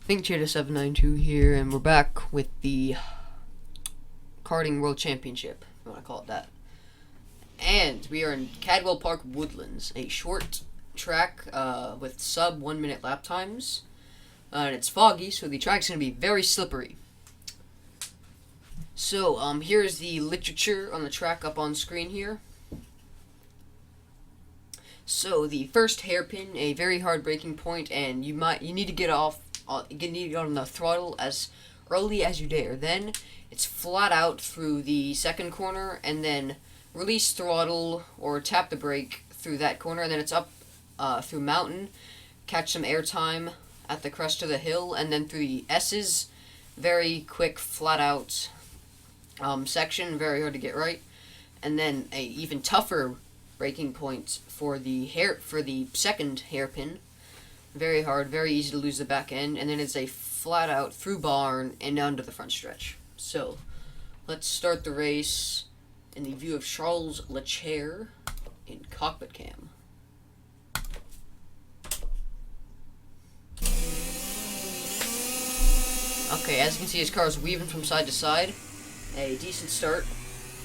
ThinkChater792 here, and we're back with the Karting World Championship, if you want to call it that. And we are in Cadwell Park Woodlands, a short track with sub 1 minute lap times. And it's foggy, so the track's going to be very slippery. So, here's the literature on the track up on screen here. So, the first hairpin, a very hard braking point, and you need to get off. You need to get on the throttle as early as you dare. Then it's flat out through the second corner, and then release throttle or tap the brake through that corner, and then it's up through mountain, catch some air time at the crest of the hill, and then through the S's, very quick flat out section, very hard to get right, and then a even tougher braking point for the second hairpin. Very hard, very easy to lose the back end, and then it's a flat out through barn and down to the front stretch. So, let's start the race in the view of Charles Leclerc in cockpit cam. Okay, as you can see, his car is weaving from side to side. A decent start.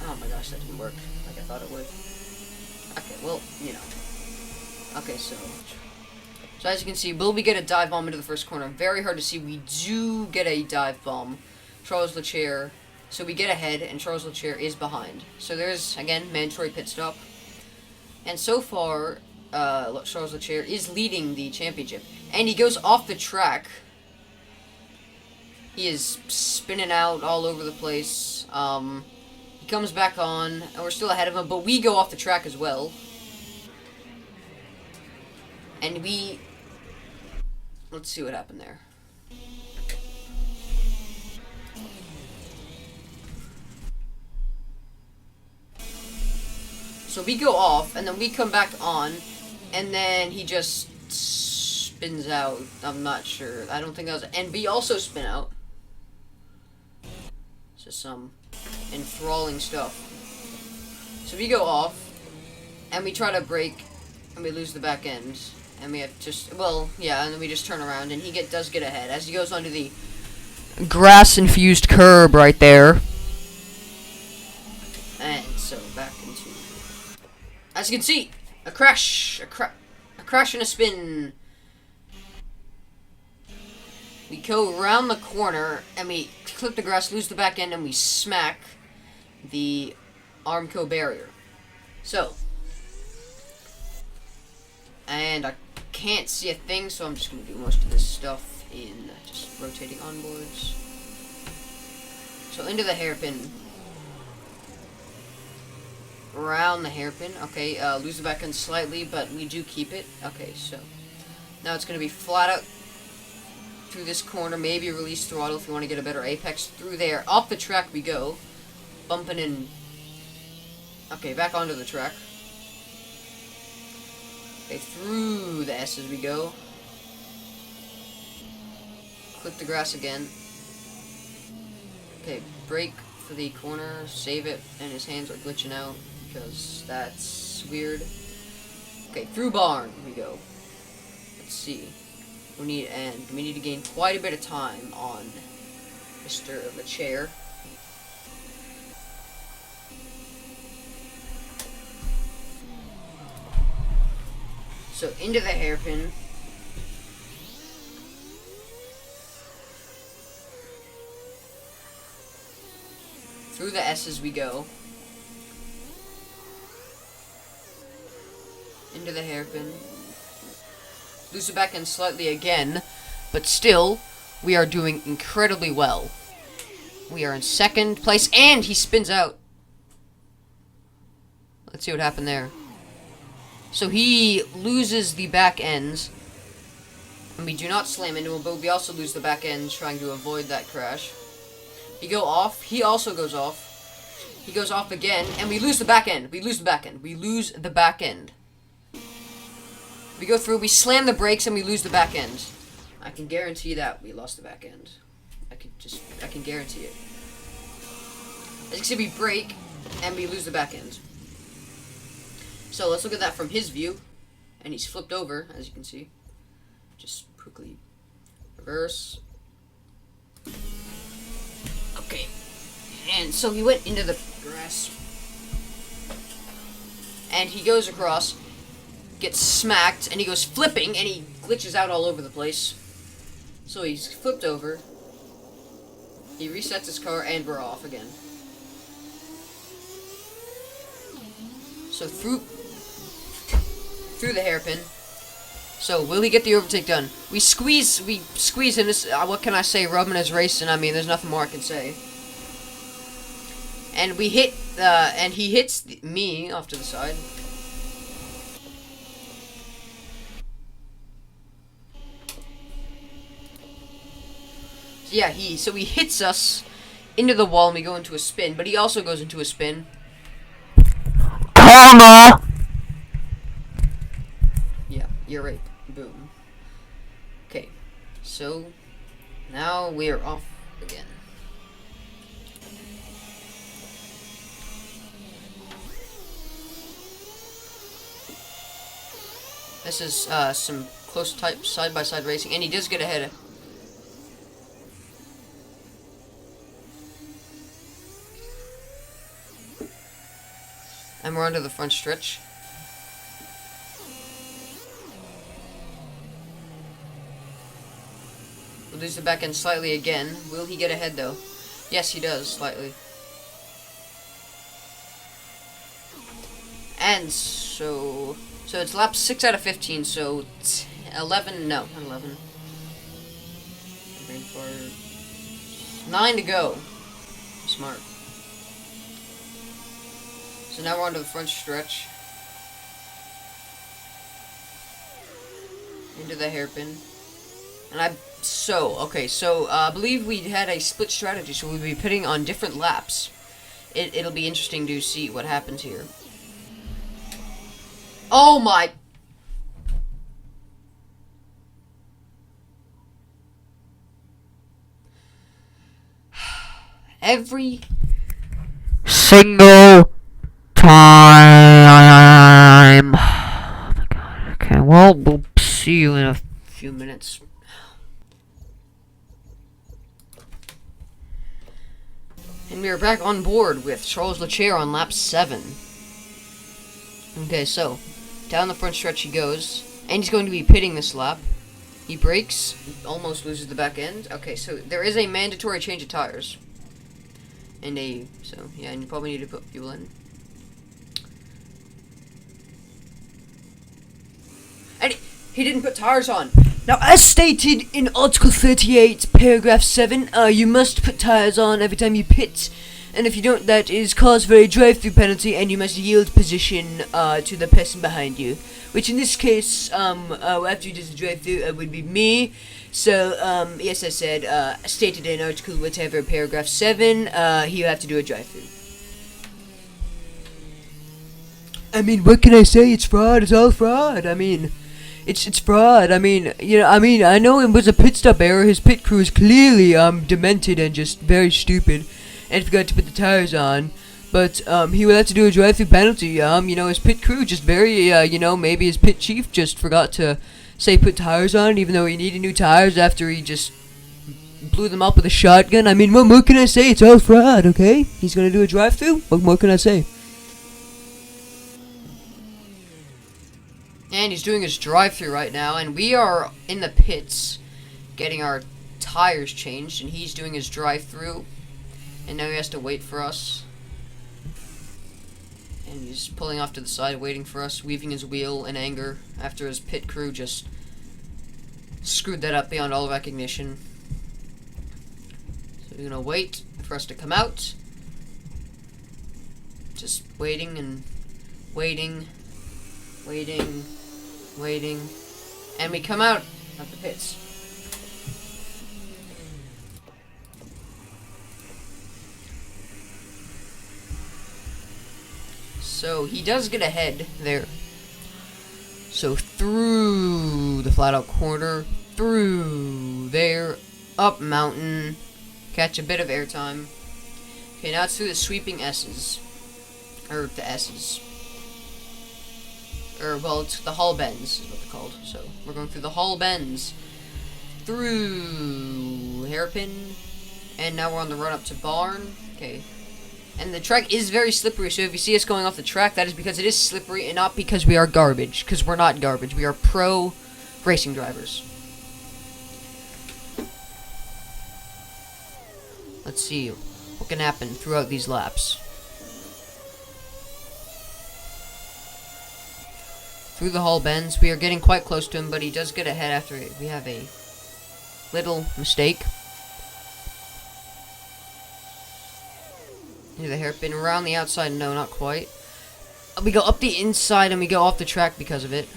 Oh my gosh, that didn't work like I thought it would. Okay, well, you know. Okay, so as you can see, will we get a dive bomb into the first corner? Very hard to see. We do get a dive bomb. Charles Leclerc. So we get ahead, and Charles Leclerc is behind. So there's, again, mandatory pit stop. And so far, Charles Leclerc is leading the championship. And he goes off the track. He is spinning out all over the place. He comes back on, and we're still ahead of him, but we go off the track as well. And let's see what happened there. So we go off, and then we come back on, and then he just spins out. I'm not sure. I don't think that was... And we also spin out. It's just some enthralling stuff. So we go off, and we try to brake, and we lose the back end. And we have just, well, yeah, and then we just turn around, and he does get ahead as he goes onto the grass-infused curb right there. And so back into, as you can see, a crash and a spin. We go around the corner, and we clip the grass, lose the back end, and we smack the Armco barrier. So, and I can't see a thing, so I'm just going to do most of this stuff in just rotating onboards. So into the hairpin. Around the hairpin. Okay, lose the back end slightly, but we do keep it. Okay, so now it's going to be flat out through this corner. Maybe release throttle if you want to get a better apex. Through there. Off the track we go. Bumping in. Okay, back onto the track. Okay, through the S's we go. Clip the grass again. Okay, brake for the corner, save it, and his hands are glitching out because that's weird. Okay, through barn we go. Let's see. We need to gain quite a bit of time on Mr. Leclerc. So into the hairpin. Through the S's we go. Into the hairpin. Lose the back end slightly again, but still, we are doing incredibly well. We are in second place, and he spins out. Let's see what happened there. So he loses the back ends, and we do not slam into him, but we also lose the back ends trying to avoid that crash. We go off, he also goes off. He goes off again, and we lose the back end. We lose the back end. We lose the back end. We go through, we slam the brakes, and we lose the back end. I can guarantee that we lost the back end. I can guarantee it. As you can see, we brake, and we lose the back end. So let's look at that from his view. And he's flipped over, as you can see. Just quickly reverse, Okay. And so he went into the grass. And he goes across, gets smacked, and he goes flipping, and he glitches out all over the place. So he's flipped over. He resets his car, and we're off again. So through the hairpin. So will he get the overtake done? We squeeze him. This what can I say? Rubbing is racing. I mean, there's nothing more I can say. And we hit, and he hits me off to the side. Yeah, so he hits us into the wall and we go into a spin, but he also goes into a spin. Karma! Yeah, you're right. Boom. Okay, so now we are off again. This is some close type side-by-side racing, and he does get ahead. And we're onto the front stretch. We'll lose the back end slightly again. Will he get ahead though? Yes, he does, slightly. And so it's lap 6 out of 15, so 11, no, not 11. 9 to go. Smart. So now we're on to the front stretch. Into the hairpin. And I believe we had a split strategy, so we'll be pitting on different laps. It'll be interesting to see what happens here. Oh my... Every single time. Oh my god. Okay, well, we'll see you in a few minutes. And we are back on board with Charles Leclerc on lap 7. Okay, so down the front stretch he goes, and he's going to be pitting this lap. He brakes, almost loses the back end. Okay, so there is a mandatory change of tires. And and you probably need to put fuel in. And he didn't put tires on. Now, as stated in Article 38, Paragraph 7, you must put tires on every time you pit. And if you don't, that is cause for a drive-through penalty, and you must yield position to the person behind you. Which in this case, after you did the drive-through, would be me. So, yes, I said, stated in Article whatever, Paragraph 7, you have to do a drive-through. I mean, what can I say? It's fraud. It's all fraud. I mean... It's fraud. I mean, I know it was a pit stop error. His pit crew is clearly demented and just very stupid, and forgot to put the tires on. But he will have to do a drive-through penalty. His pit crew just very maybe his pit chief just forgot to say put tires on, even though he needed new tires after he just blew them up with a shotgun. I mean, what more can I say? It's all fraud. Okay, he's gonna do a drive-through. What more can I say? And he's doing his drive-through right now, and we are in the pits getting our tires changed, and he's doing his drive-through, and now he has to wait for us. And he's pulling off to the side, waiting for us, weaving his wheel in anger after his pit crew just screwed that up beyond all recognition. So we're gonna wait for us to come out. Just waiting and waiting. And we come out of the pits. So he does get ahead there. So through the flat out corner, through there, up mountain, catch a bit of airtime. Okay, now it's through the sweeping S's. Or the S's. It's the Hall Bends is what they're called. So we're going through the Hall Bends, through hairpin, And now we're on the run up to barn. Okay. And the track is very slippery, so if you see us going off the track, that is because it is slippery and not because we are garbage. Because we're not garbage. We are pro racing drivers. Let's see what can happen throughout these laps. Through the Hall bends, we are getting quite close to him, but he does get ahead after we have a little mistake. Near the hairpin, around the outside, no, not quite. We go up the inside and we go off the track because of it.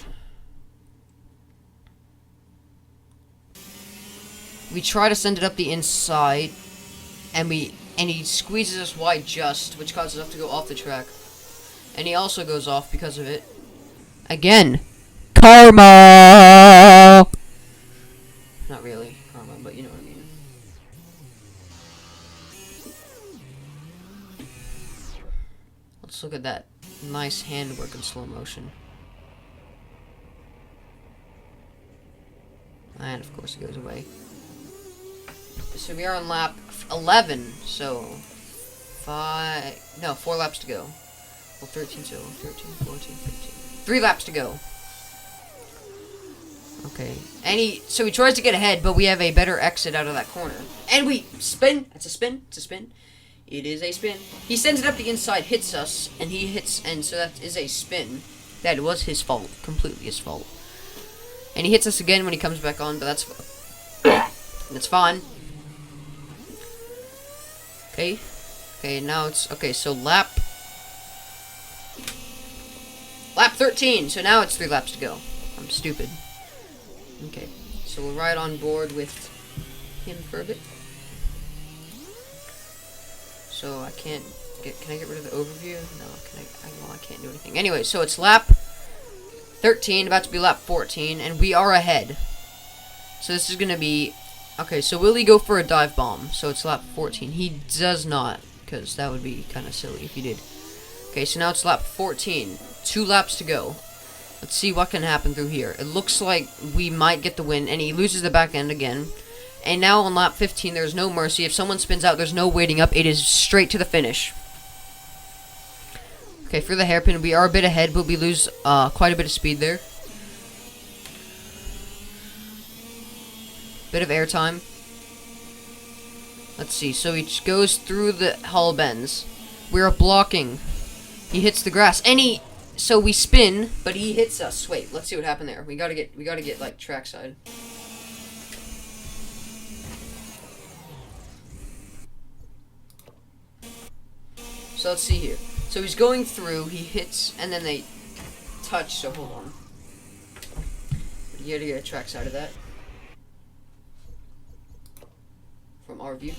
We try to send it up the inside, and he squeezes us wide just, which causes us to go off the track. And he also goes off because of it. Again, karma! Not really karma, but you know what I mean. Let's look at that nice handwork in slow motion. And of course it goes away. So we are on lap 11, so 4 laps to go. Well, 13, so 13, 14, 15. 3 laps to go. Okay. And so he tries to get ahead, but we have a better exit out of that corner. And we spin. It's a spin. It's a spin. It is a spin. He sends it up the inside, hits us, and he hits, and so that is a spin. That was his fault. Completely his fault. And he hits us again when he comes back on, but that's fine. Okay. Okay, now it's, okay, so lap 13, so now it's 3 laps to go. I'm stupid. Okay, so we'll ride on board with him for a bit. So I can't can I get rid of the overview? No, I can't do anything. Anyway, so it's lap 13, about to be lap 14, and we are ahead. So this is gonna be, okay, so will he go for a dive bomb? So it's lap 14. He does not, because that would be kind of silly if he did. Okay, so now it's lap 14. 2 laps to go. Let's see what can happen through here. It looks like we might get the win, and he loses the back end again. And now on lap 15, there's no mercy. If someone spins out, there's no waiting up. It is straight to the finish. Okay, for the hairpin, we are a bit ahead, but we lose quite a bit of speed there. Bit of airtime. Let's see. So he goes through the Hall bends. We are blocking. He hits the grass, and so we spin, but he hits us. Wait, let's see what happened there. We gotta get like trackside. So let's see here. So he's going through, he hits, and then they touch, so hold on. You gotta get a trackside of that. From our view.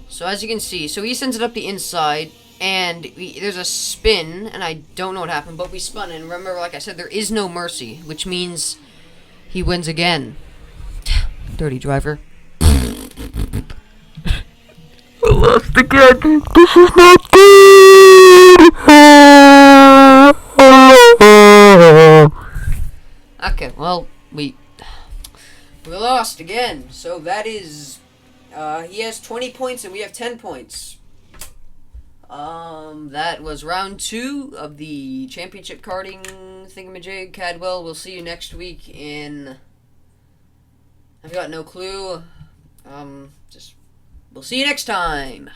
So as you can see, so he sends it up the inside, and there's a spin, and I don't know what happened, but we spun, and remember, like I said, there is no mercy, which means he wins again. Dirty driver. I lost again. This is not good. Okay, well, we lost again. So that is, he has 20 points and we have 10 points. That was round 2 of the championship karting thingamajig. Cadwell, we'll see you next week in, I've got no clue. We'll see you next time.